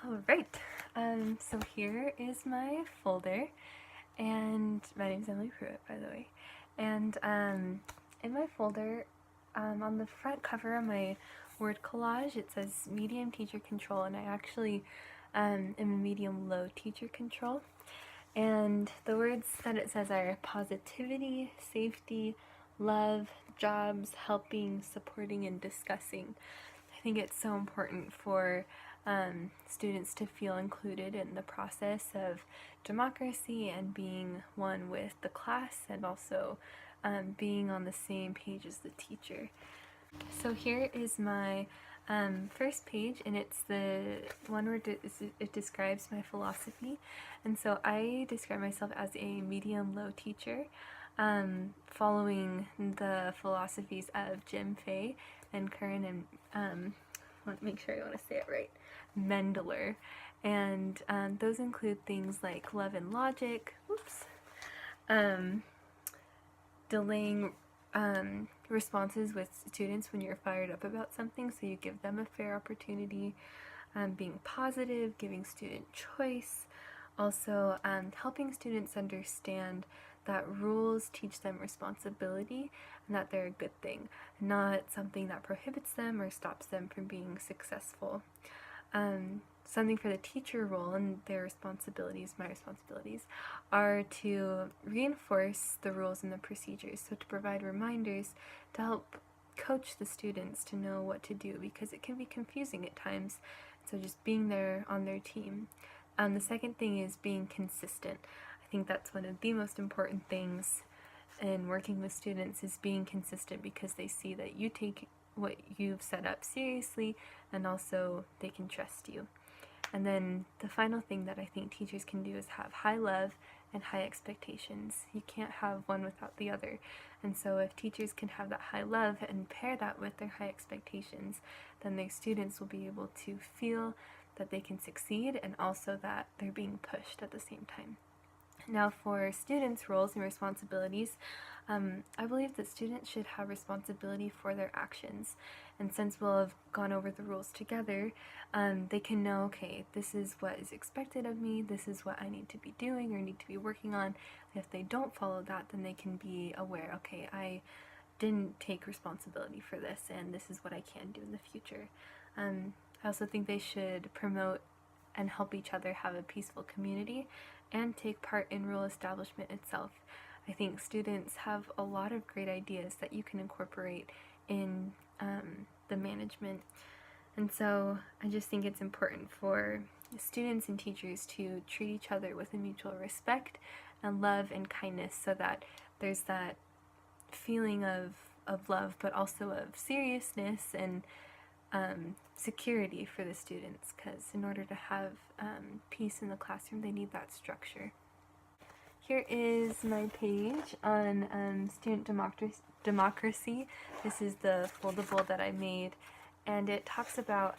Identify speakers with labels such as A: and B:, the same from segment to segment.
A: Alright, so here is my folder, and my name's Emily Pruitt, by the way. And in my folder, on the front cover of my word collage, it says medium teacher control, and I actually am a medium low teacher control. And the words that it says are positivity, safety, love, jobs, helping, supporting, and discussing. I think it's so important for students to feel included in the process of democracy and being one with the class, and also being on the same page as the teacher. So here is my first page, and it's the one where it describes my philosophy. And so I describe myself as a medium-low teacher, following the philosophies of Jim Fay and Curran and want to make sure I want to say it right, Mendler. And those include things like love and logic, delaying responses with students when you're fired up about something, so you give them a fair opportunity, being positive, giving student choice, also helping students understand that rules teach them responsibility and that they're a good thing, not something that prohibits them or stops them from being successful. Something for the teacher role and their responsibilities, my responsibilities, are to reinforce the rules and the procedures, so to provide reminders to help coach the students to know what to do, because it can be confusing at times, so just being there on their team. The second thing is being consistent. I think that's one of the most important things in working with students, is being consistent, because they see that you take what you've set up seriously, and also they can trust you. And then the final thing that I think teachers can do is have high love and high expectations. You can't have one without the other. And so if teachers can have that high love and pair that with their high expectations, then their students will be able to feel that they can succeed, and also that they're being pushed at the same time. Now, for students' roles and responsibilities, I believe that students should have responsibility for their actions. And since we'll have gone over the rules together, they can know, okay, this is what is expected of me, this is what I need to be doing or need to be working on. If they don't follow that, then they can be aware, okay, I didn't take responsibility for this, and this is what I can do in the future. I also think they should promote and help each other have a peaceful community and take part in rule establishment itself. I think students have a lot of great ideas that you can incorporate in the management. And so I just think it's important for students and teachers to treat each other with a mutual respect and love and kindness, so that there's that feeling of love, but also of seriousness and security for the students, because in order to have peace in the classroom, they need that structure. Here is my page on student democracy. This is the foldable that I made, and it talks about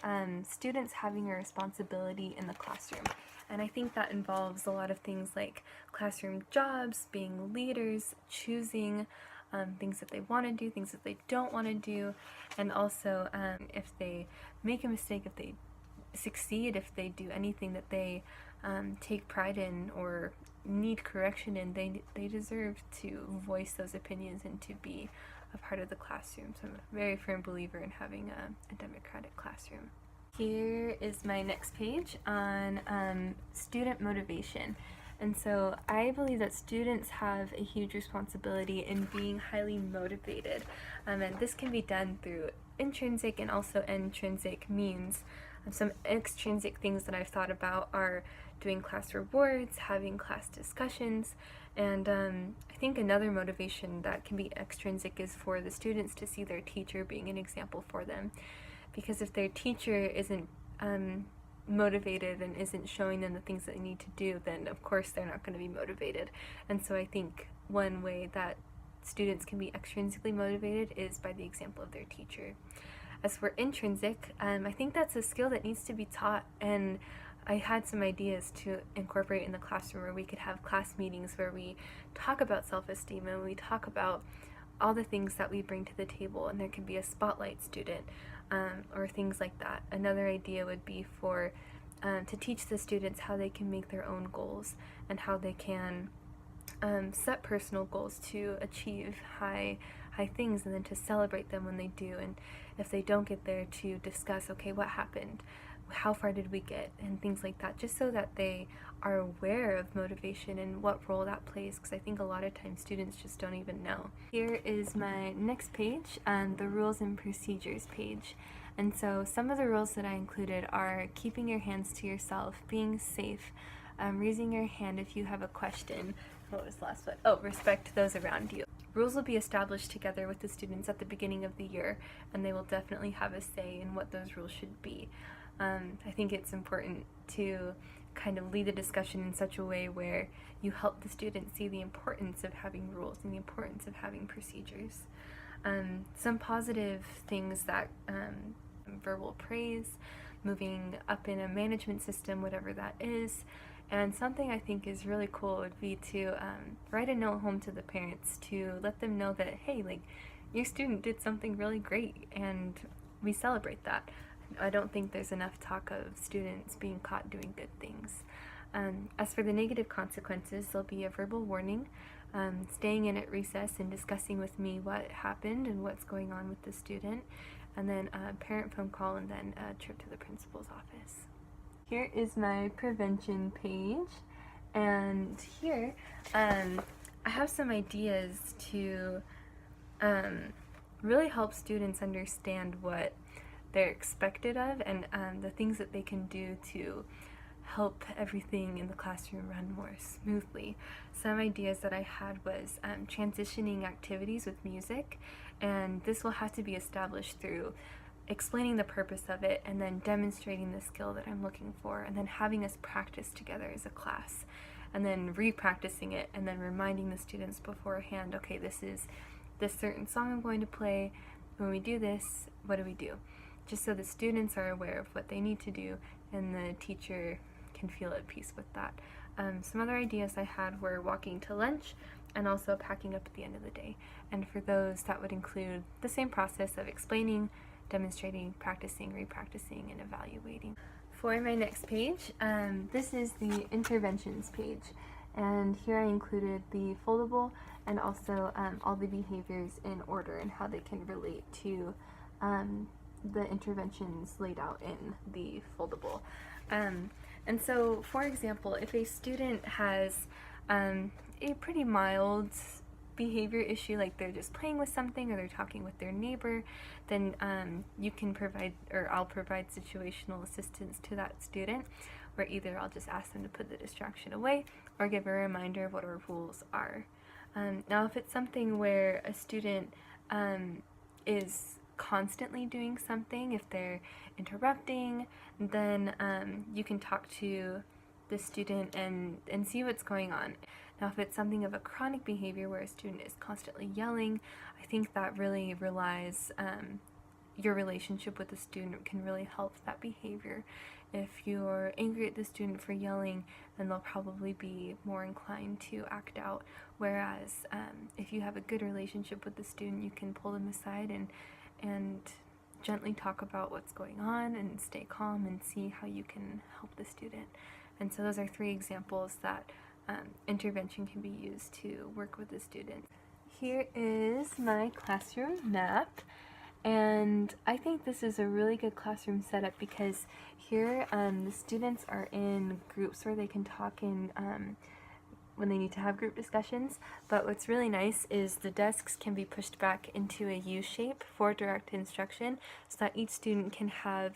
A: students having a responsibility in the classroom. And I think that involves a lot of things like classroom jobs, being leaders, choosing things that they want to do, things that they don't want to do, and also if they make a mistake, if they succeed, if they do anything that they take pride in or need correction in, they deserve to voice those opinions and to be a part of the classroom. So I'm a very firm believer in having a democratic classroom. Here is my next page on student motivation. And so I believe that students have a huge responsibility in being highly motivated. And this can be done through intrinsic and also intrinsic means. Some extrinsic things that I've thought about are doing class rewards, having class discussions, and I think another motivation that can be extrinsic is for the students to see their teacher being an example for them. Because if their teacher isn't motivated and isn't showing them the things that they need to do, then of course they're not going to be motivated. And so I think one way that students can be extrinsically motivated is by the example of their teacher. As for intrinsic, I think that's a skill that needs to be taught, and I had some ideas to incorporate in the classroom, where we could have class meetings where we talk about self-esteem and we talk about all the things that we bring to the table, and there could be a spotlight student or things like that. Another idea would be for to teach the students how they can make their own goals and how they can set personal goals to achieve high things, and then to celebrate them when they do, and if they don't get there, to discuss, okay, what happened, how far did we get, and things like that, just so that they are aware of motivation and what role that plays, because I think a lot of times students just don't even know. Here is my next page, the rules and procedures page. And so some of the rules that I included are keeping your hands to yourself, being safe, raising your hand if you have a question. What was the last one? Oh, respect those around you. Rules will be established together with the students at the beginning of the year, and they will definitely have a say in what those rules should be. I think it's important to kind of lead the discussion in such a way where you help the students see the importance of having rules and the importance of having procedures. Some positive things that verbal praise, moving up in a management system, whatever that is. And something I think is really cool would be to write a note home to the parents to let them know that, hey, like, your student did something really great and we celebrate that. I don't think there's enough talk of students being caught doing good things. As for the negative consequences, there'll be a verbal warning, staying in at recess and discussing with me what happened and what's going on with the student, and then a parent phone call, and then a trip to the principal's office. Here is my prevention page, and here I have some ideas to really help students understand what they're expected of, and the things that they can do to help everything in the classroom run more smoothly. Some ideas that I had was transitioning activities with music, and this will have to be established through explaining the purpose of it, and then demonstrating the skill that I'm looking for, and then having us practice together as a class, and then re-practicing it, and then reminding the students beforehand, okay, this is this certain song I'm going to play. When we do this, what do we do? Just so the students are aware of what they need to do, and the teacher can feel at peace with that. Some other ideas I had were walking to lunch, and also packing up at the end of the day. And for those, that would include the same process of explaining, demonstrating, practicing, re-practicing, and evaluating. For my next page, this is the interventions page, and here I included the foldable and also all the behaviors in order and how they can relate to the interventions laid out in the foldable. And so, for example, if a student has a pretty mild behavior issue, like they're just playing with something or they're talking with their neighbor, then you can provide, or I'll provide, situational assistance to that student, where either I'll just ask them to put the distraction away or give a reminder of what our rules are. Now, if it's something where a student is constantly doing something, if they're interrupting, then you can talk to the student and see what's going on. Now, if it's something of a chronic behavior where a student is constantly yelling, I think that really relies, your relationship with the student can really help that behavior. If you're angry at the student for yelling, then they'll probably be more inclined to act out. Whereas if you have a good relationship with the student, you can pull them aside and gently talk about what's going on and stay calm and see how you can help the student. And so those are 3 examples that intervention can be used to work with the student. Here is my classroom map, and I think this is a really good classroom setup because here the students are in groups where they can talk in when they need to have group discussions, but what's really nice is the desks can be pushed back into a U shape for direct instruction, so that each student can have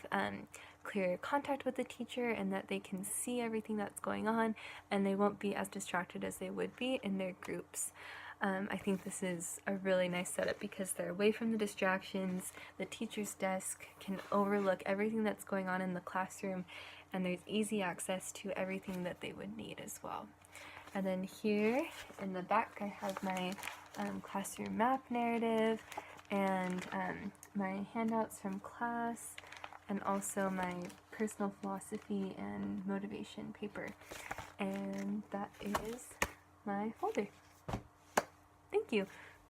A: clear contact with the teacher and that they can see everything that's going on, and they won't be as distracted as they would be in their groups. I think this is a really nice setup because they're away from the distractions, the teacher's desk can overlook everything that's going on in the classroom, and there's easy access to everything that they would need as well. And then here in the back I have my classroom map narrative and my handouts from class, and also my personal philosophy and motivation paper. And that is my folder. Thank you.